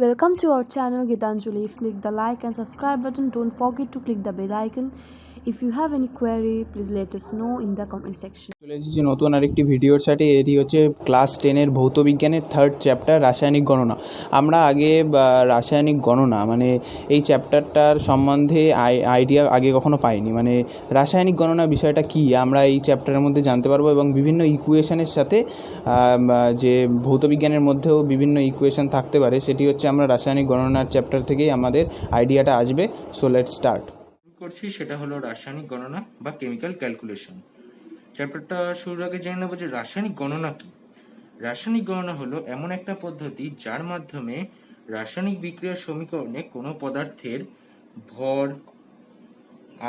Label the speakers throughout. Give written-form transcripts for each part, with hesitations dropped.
Speaker 1: Welcome to our channel Gitanjali. Click the like and subscribe button. Don't forget to click the bell icon. If you have any query, please let us know in the comment section.
Speaker 2: চলে এসেছি নতুন আরেকটি ভিডিওর সাথে। এটি হচ্ছে class 10-এর ভৌতবিজ্ঞানের 3rd chapter রাসায়নিক গণনা। আমরা আগে রাসায়নিক গণনা মানে এই চ্যাপ্টারটার সম্বন্ধে আইডিয়া আগে কখনো পাইনি। মানে রাসায়নিক গণনা বিষয়টা কী আমরা এই চ্যাপ্টারের মধ্যে জানতে পারবো, এবং বিভিন্ন ইকুয়েশনের সাথে যে ভৌতবিজ্ঞানের মধ্যেও বিভিন্ন ইকুয়েশন থাকতে পারে, সেটি হচ্ছে আমরা রাসায়নিক গণনার চ্যাপ্টার থেকেই আমাদের আইডিয়াটা আসবে। So let's start.
Speaker 3: করছি সেটা হলো রাসায়নিক গণনা বা কেমিক্যাল ক্যালকুলেশন। চ্যাপ্টারটা শুরুর আগে জেনে নেবো যে রাসায়নিক গণনা কি। রাসায়নিক গণনা হলো এমন একটা পদ্ধতি যার মাধ্যমে রাসায়নিক বিক্রিয়ার সমীকরণে কোনো পদার্থের ভর,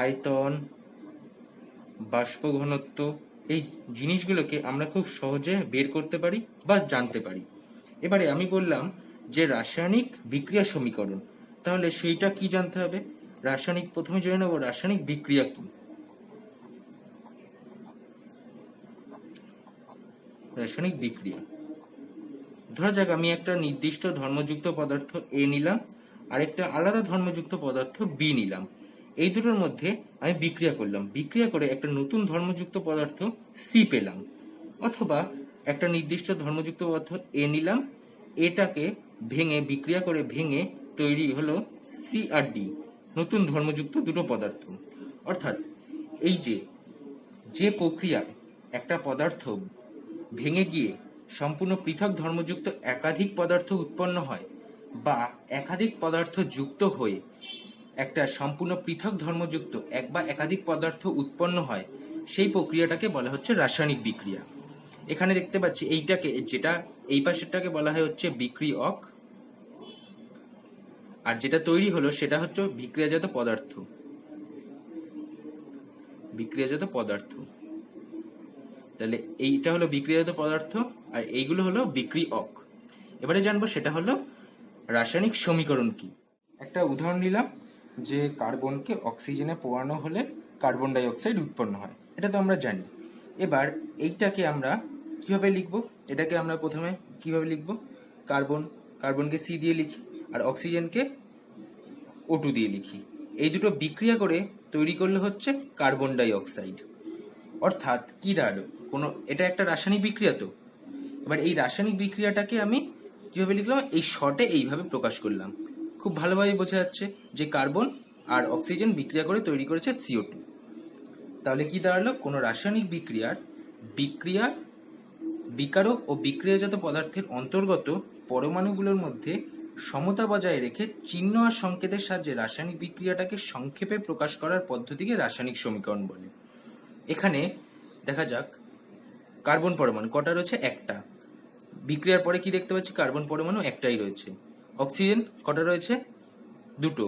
Speaker 3: আয়তন, বাষ্প ঘনত্ব এই জিনিসগুলোকে আমরা খুব সহজে বের করতে পারি বা জানতে পারি। এবারে আমি বললাম যে রাসায়নিক বিক্রিয়া সমীকরণ, তাহলে সেইটা কি জানতে হবে? রাসায়নিক প্রথমে জেনে নেব রাসায়নিক বিক্রিয়া কি। রাসায়নিক বিক্রিয়া, ধরা যাক আমি একটা নির্দিষ্ট ধর্মযুক্ত পদার্থ এ নিলাম আর একটা আলাদা ধর্মযুক্ত পদার্থ বি নিলাম। এই দুটোর মধ্যে আমি বিক্রিয়া করলাম, বিক্রিয়া করে একটা নতুন ধর্মযুক্ত পদার্থ সি পেলাম। অথবা একটা নির্দিষ্ট ধর্মযুক্ত পদার্থ এ নিলাম, এটাকে ভেঙে বিক্রিয়া করে ভেঙে তৈরি হলো সি আর ডি, নতুন ধর্মযুক্ত দুটো পদার্থ। অর্থাৎ এই যে প্রক্রিয়ায় একটা পদার্থ ভেঙে গিয়ে সম্পূর্ণ পৃথক ধর্মযুক্ত একাধিক পদার্থ উৎপন্ন হয় বা একাধিক পদার্থ যুক্ত হয়ে একটা সম্পূর্ণ পৃথক ধর্মযুক্ত এক বা একাধিক পদার্থ উৎপন্ন হয়, সেই প্রক্রিয়াটাকে বলা হচ্ছে রাসায়নিক বিক্রিয়া। এখানে দেখতে পাচ্ছি এইটাকে, যেটা এই পাশেরটাকে বলা হয় হচ্ছে বিক্রিয়ক, আর যেটা তৈরি হলো সেটা হচ্ছে বিক্রিয়াজাত পদার্থ। বিক্রিয়াজাত পদার্থ, তাহলে এইটা হলো বিক্রিয়াজাত পদার্থ আর এইগুলো হলো বিক্রিয়ক। এবারে জানবো সেটা হলো রাসায়নিক সমীকরণ কি। একটা উদাহরণ নিলাম যে কার্বনকে অক্সিজেনে পোড়ানো হলে কার্বন ডাই অক্সাইড উৎপন্ন হয়, এটা তো আমরা জানি। এবার এইটাকে আমরা কিভাবে লিখবো? এটাকে আমরা প্রথমে কিভাবে লিখবো? কার্বনকে সি দিয়ে লিখি আর অক্সিজেনকে O2 দিয়ে লিখি। এই দুটো বিক্রিয়া করে তৈরি করলে হচ্ছে কার্বন ডাই অক্সাইড। অর্থাৎ কি দাঁড়ালো, এটা একটা রাসায়নিক বিক্রিয়া। তো এবার এই রাসায়নিক বিক্রিয়াটাকে আমি কিভাবে লিখলাম? এই শর্টে এইভাবে প্রকাশ করলাম, খুব ভালোভাবে বোঝা যাচ্ছে যে কার্বন আর অক্সিজেন বিক্রিয়া করে তৈরি করেছে CO2। তাহলে কি দাঁড়ালো, কোনো রাসায়নিক বিক্রিয়ার বিকারক ও বিক্রিয়াজাত পদার্থের অন্তর্গত পরমাণুগুলোর মধ্যে সমতা বজায় রেখে চিহ্ন আর সংকেতের সাহায্যে রাসায়নিক বিক্রিয়াটাকে সংক্ষেপে প্রকাশ করার পদ্ধতিকে রাসায়নিক সমীকরণ বলে। এখানে দেখা যাক কার্বন পরমাণু কটা রয়েছে? একটা। বিক্রিয়ার পরে কি দেখতে পাচ্ছি? কার্বন পরমাণু একটাই রয়েছে। অক্সিজেন কটা রয়েছে? দুটো।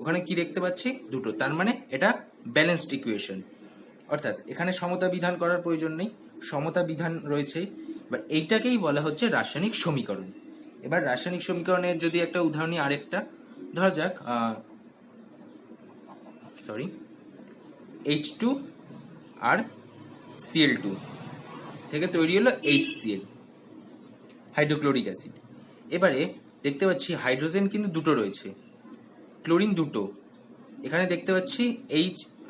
Speaker 3: ওখানে কি দেখতে পাচ্ছি? দুটো। তার মানে এটা ব্যালেন্সড ইকুয়েশন, অর্থাৎ এখানে সমতা বিধান করার প্রয়োজন নেই, সমতা বিধান রয়েছে। এবার এইটাকেই বলা হচ্ছে রাসায়নিক সমীকরণ। এবার রাসায়নিক সমীকরণের যদি একটা উদাহরণ নিই, আরেকটা ধরা যাক H2 আর Cl2 থেকে তৈরি হলো HCl, হাইড্রোক্লোরিক অ্যাসিড। এবারে দেখতে পাচ্ছি হাইড্রোজেন কিন্তু দুটো রয়েছে, ক্লোরিন দুটো। এখানে দেখতে পাচ্ছি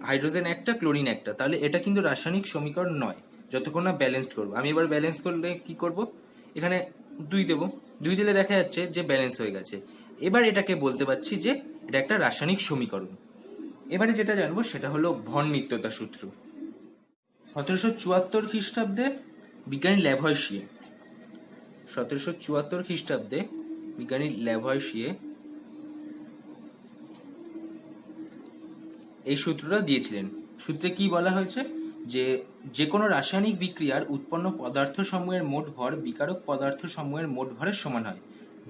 Speaker 3: হাইড্রোজেন একটা, ক্লোরিন একটা। তাহলে এটা কিন্তু রাসায়নিক সমীকরণ নয় যতক্ষণ না ব্যালেন্সড করবো। আমি এবার ব্যালেন্স করলে কি করব? এখানে 2 দেবো, 2 দিলে দেখা যাচ্ছে যে ব্যালেন্স হয়ে গেছে। এবার এটাকে বলতে পারছি যে এটা একটা রাসায়নিক সমীকরণ। এবারে যেটা জানবো সেটা হলো ভন নিত্যতা সূত্র। 1774 খ্রিস্টাব্দে বিজ্ঞানী ল্যাভয়েশিয়ে 1774 খ্রিস্টাব্দে বিজ্ঞানী ল্যাভয়েশিয়ে এই সূত্রটা দিয়েছিলেন। সূত্রে কি বলা হয়েছে? যে কোনো রাসায়নিক বিক্রিয়ার উৎপন্ন পদার্থ সমূহের মোট ভর বিকারক পদার্থ সমূহের মোট ভরের সমান হয়।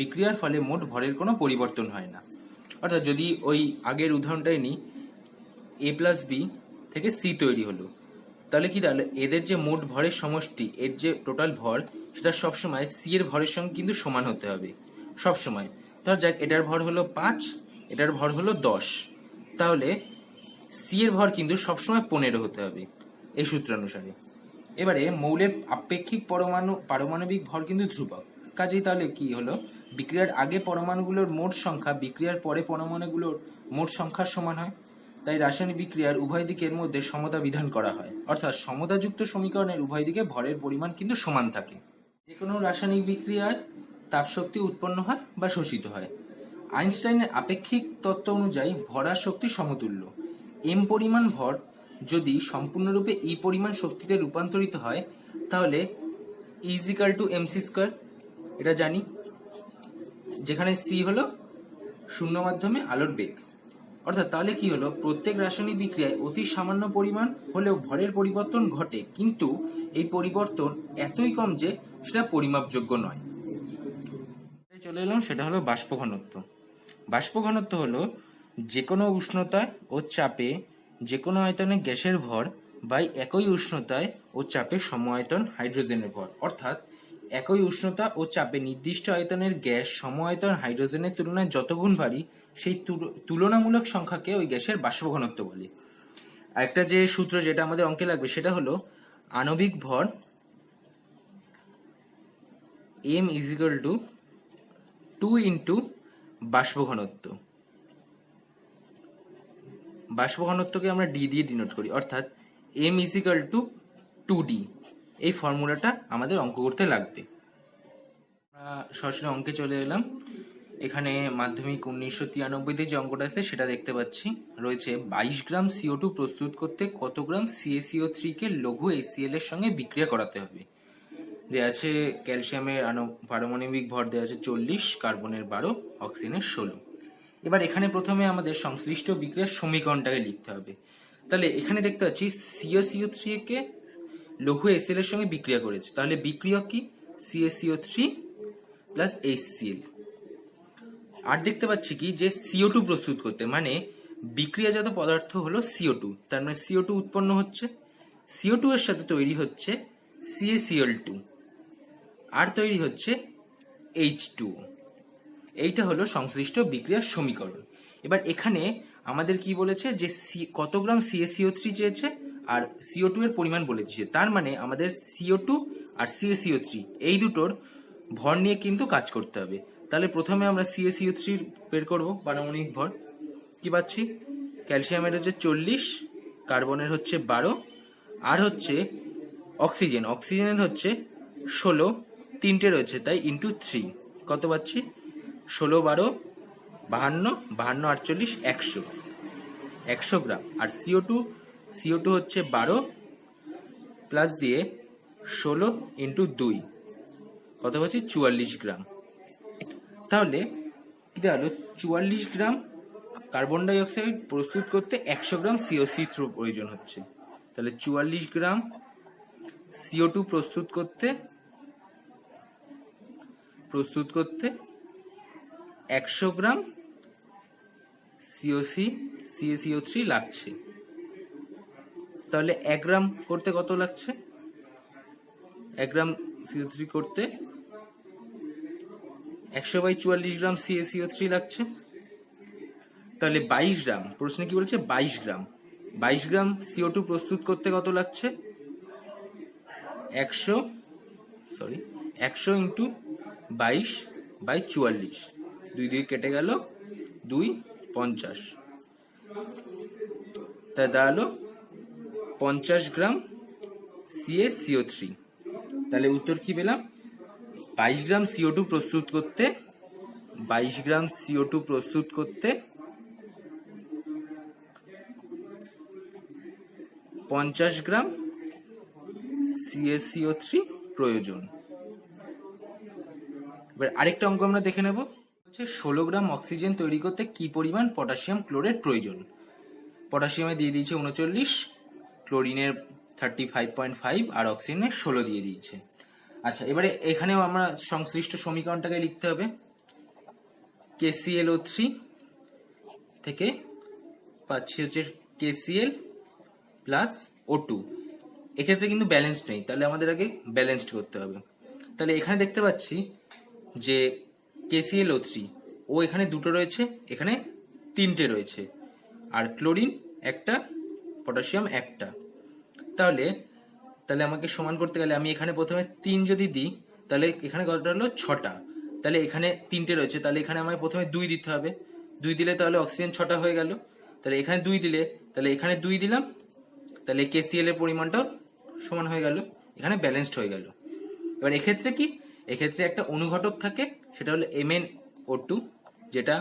Speaker 3: বিক্রিয়ার ফলে মোট ভরের কোনো পরিবর্তন হয় না। অর্থাৎ যদি ওই আগের উদাহরণটাই নিই, A+B থেকে C তৈরি হলো, তাহলে কি দাঁড়ালো? এদের যে মোট ভরের সমষ্টি, এর যে টোটাল ভর, সেটা সবসময় C এর ভরের সঙ্গে কিন্তু সমান হতে হবে সবসময়। ধর যাক এটার ভর হলো 5, এটার ভর হলো 10, তাহলে C এর ভর কিন্তু সবসময় 15 হতে হবে এই সূত্র অনুসারে। এবারে মৌলের আপেক্ষিক পারমাণবিক ভর কিন্তু ধ্রুবক, কাজেই তাহলে কি হলো বিক্রিয়ার আগে পরমাণুগুলোর মোট সংখ্যা বিক্রিয়ার পরে পরমাণুগুলোর মোট সংখ্যার সমান হয়। তাই রাসায়নিক বিক্রিয়ার উভয় দিকের মধ্যে সমতা বিধান করা হয়, অর্থাৎ সমতাযুক্ত সমীকরণের উভয় দিকে ভরের পরিমাণ কিন্তু সমান থাকে। যে কোনো রাসায়নিক বিক্রিয়ায় তাপশক্তি উৎপন্ন হয় বা শোষিত হয়। আইনস্টাইনের আপেক্ষিক তত্ত্ব অনুযায়ী ভর আর শক্তি সমতুল্য। এম পরিমাণ ভর যদি সম্পূর্ণরূপে ই পরিমাণ শক্তিতে রূপান্তরিত হয় তাহলে ইজিক্যাল টু এমসি স্কোয়ার, এটা জানি, যেখানে সি হলো শূন্য মাধ্যমে আলোর বেগ। অর্থাৎ তাহলে কি হলো, প্রত্যেক রাসায়নিক বিক্রিয়ায় অতি সামান্য পরিমাণ হলেও ভরের পরিবর্তন ঘটে, কিন্তু এই পরিবর্তন এতই কম যে সেটা পরিমাপযোগ্য নয়। চলে এলাম, সেটা হলো বাষ্প ঘনত্ব। বাষ্প ঘনত্ব হলো যে কোনো উষ্ণতায় ও চাপে যে কোনো আয়তনে গ্যাসের ভর বাই একই উষ্ণতায় ও চাপে সম আয়তন হাইড্রোজেনের ভর। অর্থাৎ একই উষ্ণতা ও চাপে নির্দিষ্ট আয়তনের গ্যাস সম আয়তন হাইড্রোজেনের তুলনায় যত গুণ ভারী সেই তুলনামূলক সংখ্যাকে ওই গ্যাসের বাষ্প ঘনত্ব বলে। আরেকটা যে সূত্র যেটা আমাদের অঙ্কে লাগবে সেটা হলো আণবিক ভর m ইজিক্যাল টু 2 ইন্টু বাষ্প ঘনত্ব। বাষ্প ঘনত্বকে আমরা ডি দিয়ে ডিনোট করি, অর্থাৎ m ইজিক্যাল টু 2d। এই ফর্মুলাটা আমাদের অঙ্ক করতে লাগবে। সরাসরি অঙ্কে চলে এলাম। এখানে মাধ্যমিক 1993-তে যে অঙ্কটা আছে সেটা দেখতে পাচ্ছি। রয়েছে 22 গ্রাম CO2 প্রস্তুত করতে কত গ্রাম CaCO3 কে লঘু HCl এর সঙ্গে বিক্রিয়া করাতে হবে। দেওয়া আছে ক্যালসিয়ামের পারমাণবিক ভর দেওয়া আছে 40, কার্বনের 12, অক্সিজেনের 16। এবার এখানে প্রথমে আমাদের সংশ্লিষ্ট বিক্রিয়ার সমীকরণটাকে লিখতে হবে। তাহলে এখানে দেখতে পাচ্ছি CaCO3 কে লঘু HCl এর সঙ্গে বিক্রিয়া করেছে, তাহলে বিক্রিয়ক কি CaCO3 প্লাস HCl। আর দেখতে পাচ্ছি কি যে CO2 প্রস্তুত করতে, মানে বিক্রিয়াজাত পদার্থ হলো CO2, তার মানে CO2 উৎপন্ন হচ্ছে, CO2 এর সাথে তৈরি হচ্ছে CaCl2 আর তৈরি হচ্ছে H2O। এইটা হলো সংশ্লিষ্ট বিক্রিয়ার সমীকরণ। এবার এখানে আমাদের কি বলেছে যে কত গ্রাম CaCO3 চেয়েছে আর CO2 এর পরিমাণ বলেছে, তার মানে আমাদের CO2 আর CaCO3 এই দুটোর ভর নিয়ে কিন্তু কাজ করতে হবে। তাহলে প্রথমে আমরা CaCO3 বের করব পারমাণবিক ভর। কি পাচ্ছি, ক্যালসিয়ামের হচ্ছে 40, কার্বনের হচ্ছে 12 আর হচ্ছে অক্সিজেনের হচ্ছে 16, তিনটে রয়েছে তাই ইন্টু 3 কত পাচ্ছি 16, 12, 52, 48, 100 গ্রাম। আর CO2 হচ্ছে 12 প্লাস দিয়ে 16 ইন্টু 2 কত পাচ্ছি 44 গ্রাম। তাহলে কি হলো 44 গ্রাম কার্বন ডাই অক্সাইড প্রস্তুত করতে 100 গ্রাম CO3 প্রয়োজন হচ্ছে। তাহলে 44 গ্রাম CO2 প্রস্তুত করতে 100 গ্রাম CaCO3 লাগছে। তাহলে 1 গ্রাম করতে কত লাগছে, 1 গ্রাম CO3 করতে 100/44 গ্রাম CaCO3 লাগছে। তাহলে 22 গ্রাম, প্রশ্নে কি বলছে 22 গ্রাম CO2 প্রস্তুত করতে কত লাগছে 100 ইন্টু 22/44, 2 কেটে গেল 2, 50, তাই দাঁড়ালো 50 গ্রাম CaCO3। তাহলে উত্তর কি পেলাম, 22 গ্রাম CO2 প্রস্তুত করতে 50 গ্রাম CaCO3 প্রয়োজন। এবার আরেকটা অঙ্ক আমরা দেখে নেব, হচ্ছে 16 গ্রাম অক্সিজেন তৈরি করতে কি পরিমাণ পটাশিয়াম ক্লোরেট প্রয়োজন। পটাশিয়ামে দিয়ে দিয়েছে 39, ক্লোরিনের 35.5 আর অক্সিজেনের 16 দিয়ে দিয়েছে। আচ্ছা, এবারে এখানেও আমরা সংশ্লিষ্ট সমীকরণটাকে লিখতে হবে। KClO3 থেকে পাচ্ছি হচ্ছে KCl প্লাস O2। এক্ষেত্রে কিন্তু ব্যালেন্সড নেই, তাহলে আমাদের আগে ব্যালেন্সড করতে হবে। তাহলে এখানে দেখতে পাচ্ছি যে KClO3 ও এখানে দুটো রয়েছে, এখানে তিনটে রয়েছে, আর ক্লোরিন একটা, পটাশিয়াম একটা। তাহলে আমাকে সমান করতে গেলে আমি এখানে প্রথমে 3 যদি দিই তাহলে এখানে কতটা হলো 6টা, তাহলে এখানে 3টে রয়েছে, তাহলে এখানে আমায় প্রথমে 2 দিতে হবে। 2 দিলে তাহলে অক্সিজেন 6টা হয়ে গেল। তাহলে এখানে 2 দিলে, তাহলে এখানে 2 দিলাম, তাহলে KCl এর পরিমাণটাও সমান হয়ে গেল, এখানে ব্যালেন্সড হয়ে গেল। এবার এক্ষেত্রে কি, এক্ষেত্রে একটা অনুঘটক থাকে, সেটা হলো MnO2, যেটা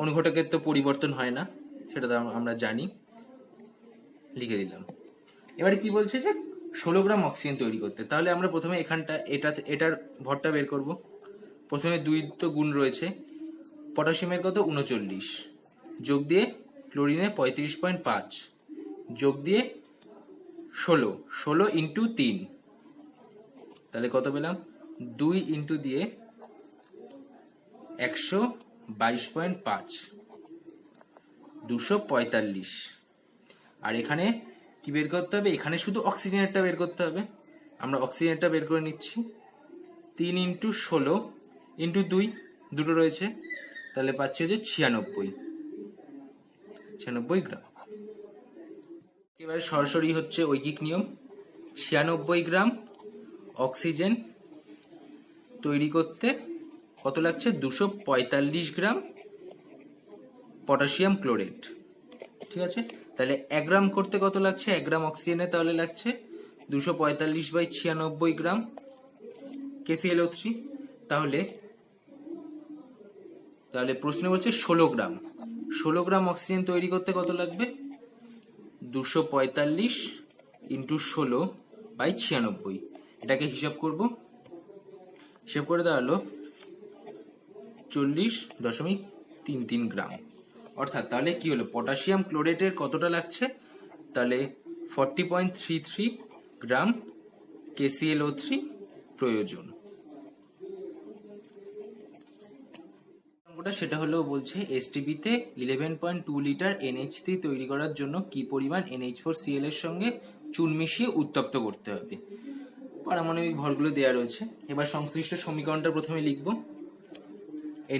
Speaker 3: অনুঘটকের তো পরিবর্তন হয় না, সেটা তো আমরা জানি, লিখে দিলাম। এবারে কি বলছে যে 16 গ্রাম অক্সিজেন তৈরি করতে, তাহলে আমরা প্রথমে এটার ভরটা বের করব। প্রথমে 2 তো গুণ রয়েছে, পটাশিয়ামের কত 39, যোগ দিয়ে ক্লোরিনে 35.5, যোগ দিয়ে 16 ইন্টু 3, তাহলে কত পেলাম 2 ইন্টু দিয়ে 122.5, 245। আর এখানে কি বের করতে হবে, এখানে শুধু অক্সিজেনেরটা বের করতে হবে। আমরা অক্সিজেনেরটা বের করে নিচ্ছি। 3 ইন্টু 16 ইন্টু 2, দুটো রয়েছে, তাহলে পাচ্ছি যে 96 গ্রাম। এবারে সরাসরি হচ্ছে ঐকিক নিয়ম, 96 গ্রাম অক্সিজেন তৈরি করতে কত লাগছে, 245 গ্রাম পটাশিয়াম ক্লোরেট। ঠিক আছে, তাহলে 1 গ্রাম করতে কত লাগছে, 1 গ্রাম অক্সিজেনে তাহলে লাগছে 245/96 গ্রাম KClO3। তাহলে প্রশ্ন বলছে 16 গ্রাম, 16 গ্রাম অক্সিজেন তৈরি করতে কত লাগবে, 245 ইন্টু 16/96। এটাকে হিসাব করব, হিসাব করে দাঁড়ালো 40.33 গ্রাম। অর্থাৎ তাহলে কি হলো, পটাশিয়াম ক্লোরেটের কতটা লাগছে, তাহলে 40.33 গ্রাম KClO3 প্রয়োজন। সেটা হলো বলছে STP তে 11.2 লিটার NH3 তৈরি করার জন্য কি পরিমাণ NH4Cl এর সঙ্গে চুন মিশিয়ে উত্তপ্ত করতে হবে। পারমাণবিক ভরগুলো দেওয়া রয়েছে। এবার সংশ্লিষ্ট সমীকরণটা প্রথমে লিখব,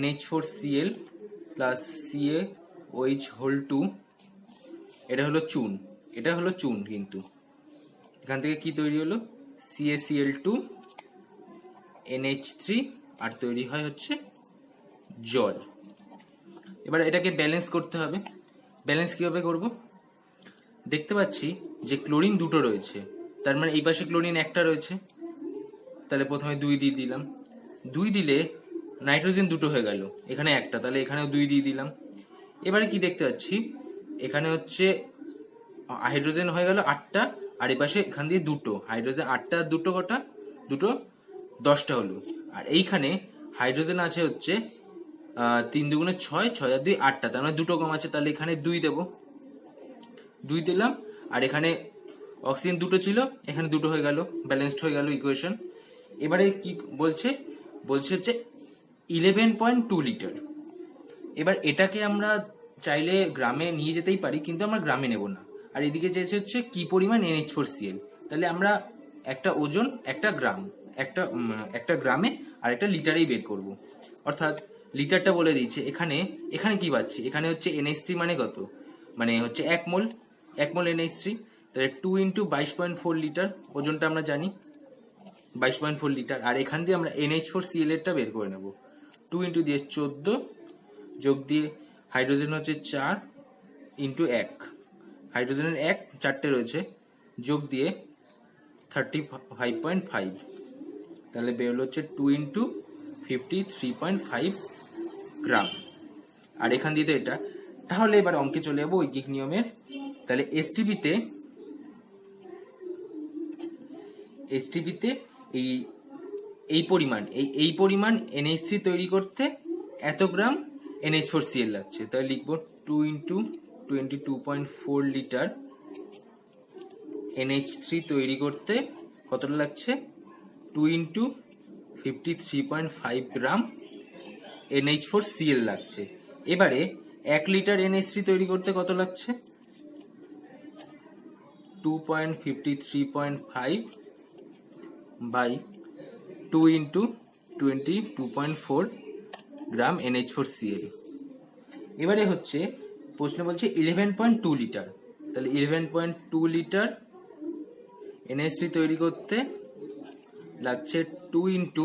Speaker 3: NH4Cl প্লাস CaOH হোল 2, এটা হলো চুন, এটা হলো চুন, কিন্তু এখান থেকে কি তৈরি হলো, CaCl2 NH3, আর তৈরি হয় হচ্ছে জল। এবার এটাকে ব্যালেন্স করতে হবে। ব্যালেন্স কিভাবে করব, দেখতে পাচ্ছি যে ক্লোরিন দুটো রয়েছে, তার মানে এই পাশে ক্লোরিন একটা রয়েছে, তাহলে প্রথমে 2 দিয়ে দিলাম। 2 দিলে নাইট্রোজেন দুটো হয়ে গেল, এখানে একটা, তাহলে এখানেও 2 দিয়ে দিলাম। এবারে কি দেখতে পাচ্ছি, এখানে হচ্ছে হাইড্রোজেন হয়ে গেল 8টা, আর এই পাশে এখান দিয়ে দুটো হাইড্রোজেন, 8টা আর দুটো কটা, দুটো 10টা হলো। আর এইখানে হাইড্রোজেন আছে হচ্ছে 3 দুগুণে 6, 6 আর 2 8টা, তার মানে দুটো কম আছে, তাহলে এখানে 2 দেব, 2 দিলাম। আর এখানে অক্সিজেন দুটো ছিল, এখানে দুটো হয়ে গেল, ব্যালেন্সড হয়ে গেল ইকুয়েশন। এবারে কি বলছে, হচ্ছে 11.2 লিটার। এবার এটাকে আমরা চাইলে গ্রামে নিয়ে যেতেই পারি, কিন্তু আমরা গ্রামে নেব না। আর এদিকে চেয়েছে হচ্ছে কি পরিমাণ NH4Cl, তাহলে আমরা একটা ওজন, একটা গ্রাম, একটা গ্রামে আর একটা লিটারেই বের করব। অর্থাৎ লিটারটা বলে দিয়েছে, এখানে কি পাচ্ছি, এখানে হচ্ছে NH3 মানে কত, মানে হচ্ছে 1 মোল NH3, তাহলে 2 ইন্টু 22.4 লিটার, ওজনটা আমরা জানি 22.4 লিটার। আর এখান দিয়ে আমরা NH4Cl এরটা বের করে নেব, 2 ইন্টু দিয়ে 14, যোগ দিয়ে হাইড্রোজেন হচ্ছে 4 ইন্টু 1, হাইড্রোজেনের 4টে রয়েছে, যোগ দিয়ে 35.5, তাহলে বেরোলো হচ্ছে 2 ইন্টু 53.5 গ্রাম। আর এখান দিয়ে তো এটা, তাহলে এবার অঙ্কে চলে যাবো ঐকিক নিয়মের। তাহলে STP-তে এই পরিমাণ NH3 তৈরি করতে এত গ্রাম NH4Cl লাগছে, তাহলে লিখবো 2 ইন্টু 22.4 লিটার NH3 তৈরি করতে কতটা লাগছে, 2 ইন্টু 53.5 গ্রাম NH4Cl লাগছে। এবারে 1 লিটার NH3 তৈরি করতে কত লাগছে, 2.53.5 বাই 2 ইন্টু 22.4 গ্রাম NH4Cl। এবারে হচ্ছে প্রশ্ন বলছে 11.2 লিটার, তাহলে 11.2 লিটার NH3 তৈরি করতে লাগছে 2 ইন্টু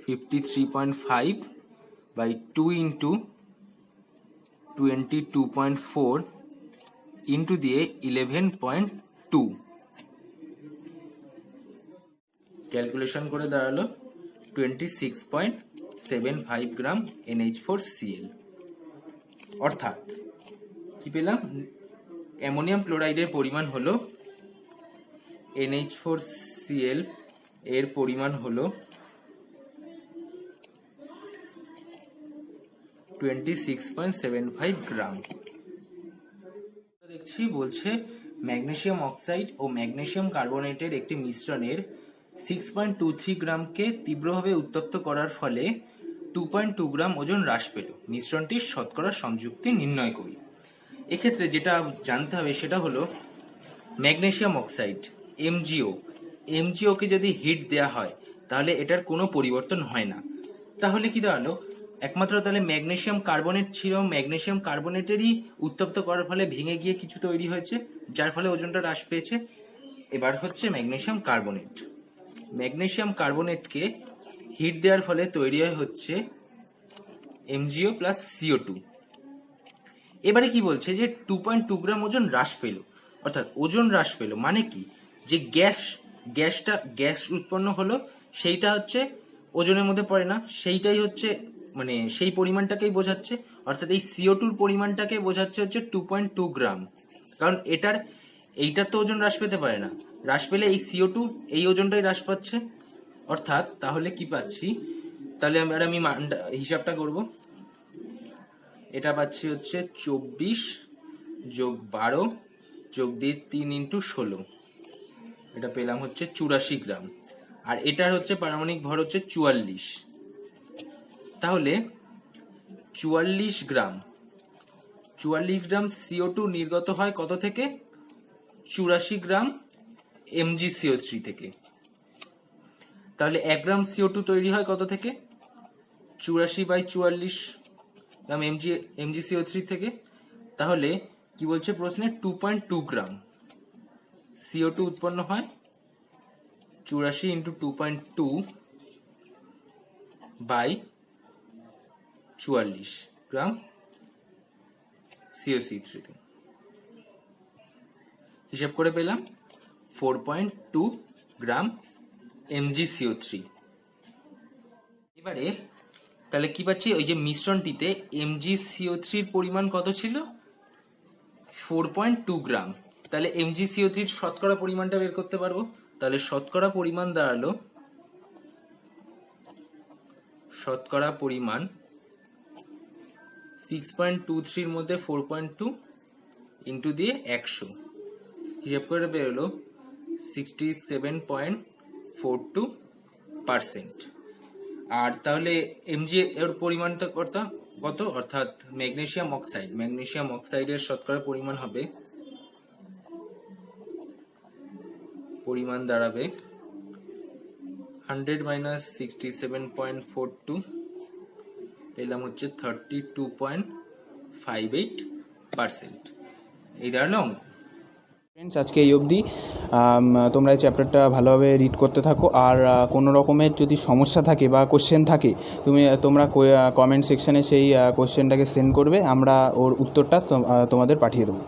Speaker 3: 53.5 by 2 into 22.4 into দিয়ে 11.2 ক্যালকুলেশন করে দাঁড়ালো 26.75 গ্রাম NH4Cl। অর্থাৎ কি পেলাম, অ্যামোনিয়াম ক্লোরাইডের পরিমাণ হলো NH4Cl এর পরিমাণ হলো 26.75 গ্রাম। দেখছি বলছে ম্যাগনেসিয়াম অক্সাইড ও ম্যাগনেসিয়াম কার্বনেটের একটি মিশ্রণের 6.23 গ্রামকে তীব্রভাবে উত্তপ্ত করার ফলে 2.2 গ্রাম ওজন হ্রাস পেল। মিশ্রণটির শতকরা সংযুক্তি নির্ণয় করি। এক্ষেত্রে যেটা জানতে হবে সেটা হলো ম্যাগনেসিয়াম অক্সাইড MgO কে যদি হিট দেয়া হয় তাহলে এটার কোনো পরিবর্তন হয় না। তাহলে কি দাঁড়ালো, একমাত্র তাহলে ম্যাগনেসিয়াম কার্বনেট ছিল, ম্যাগনেসিয়াম কার্বনেটেরই উত্তপ্ত করার ফলে ভেঙে গিয়ে কিছু তৈরি হয়েছে, যার ফলে ওজনটা হ্রাস পেয়েছে। এবার হচ্ছে ম্যাগনেসিয়াম কার্বনেটকে হিট দেওয়ার ফলে তৈরি হচ্ছে MgO প্লাস CO2। এবারে কি বলছে যে 2.2 গ্রাম ওজন হ্রাস পেল, অর্থাৎ ওজন হ্রাস পেল মানে কি, যে গ্যাস উৎপন্ন হলো সেইটা হচ্ছে ওজনের মধ্যে পড়ে না, সেইটাই হচ্ছে মানে সেই পরিমাণটাকেই বোঝাচ্ছে, অর্থাৎ এই CO2-র পরিমাণটাকে বোঝাচ্ছে হচ্ছে 2.2 গ্রাম। কারণ এইটার তো ওজন হ্রাস পেতে পারে না, হ্রাস পেলে এই CO2 এই ওজনটাই হ্রাস পাচ্ছে। অর্থাৎ তাহলে কি পাচ্ছি, তাহলে আমি হিসাবটা করব। এটা পাচ্ছি হচ্ছে 24 যোগ 12 যোগ দিয়ে 3 ইন্টু 16, এটা পেলাম হচ্ছে 84 গ্রাম। আর এটার হচ্ছে পারমাণবিক ভর হচ্ছে 44। তাহলে 44 গ্রাম CO2 নির্গত হয় কত থেকে, 84 গ্রাম MgCO3 থেকে। তাহলে 1 গ্রাম CO2 তৈরি হয় কত থেকে, 84/44 গ্রাম MgCO3 থেকে। তাহলে কি বলছে প্রশ্নে, 2.2 গ্রাম CO2 উৎপন্ন হয়, 84 ইন্টু 2.2 বাই 44 গ্রাম CO3 থেকে। হিসাব করে পেলাম 4.2 গ্রাম MgCO3। এবারে তাহলে কি পাচ্ছি, ওই যে মিশ্রণটিতে MgCO3 এর পরিমাণ কত ছিল, 4.2 গ্রাম। তাহলে MgCO3 এর শতকরা পরিমাণটা বের করতে পারবো। তাহলে শতকরা পরিমাণ 6.23 এর মধ্যে 4.2 ইন্টু দিয়ে 100, হিসাব করে বেরোলো 67.42%। আর তাহলে Mg এর পরিমাণটা কত, অর্থাৎ ম্যাগনেসিয়াম অক্সাইডের শতকরা পরিমাণ হবে, দাঁড়াবে 100 মাইনাস 67.42, পেলাম হচ্ছে 32.58%। এই দাঁড়ালো অঙ্ক।
Speaker 2: ফ্রেন্ডস, আজকে এই অবধি। তোমরা এই চ্যাপ্টারটা ভালোভাবে রিড করতে থাকো। আর কোনো রকমের যদি সমস্যা থাকে বা কোশ্চেন থাকে তোমরা কমেন্ট সেকশানে সেই কোশ্চেনটাকে সেন্ড করবে, আমরা ওর উত্তরটা তোমাদের পাঠিয়ে দেবো।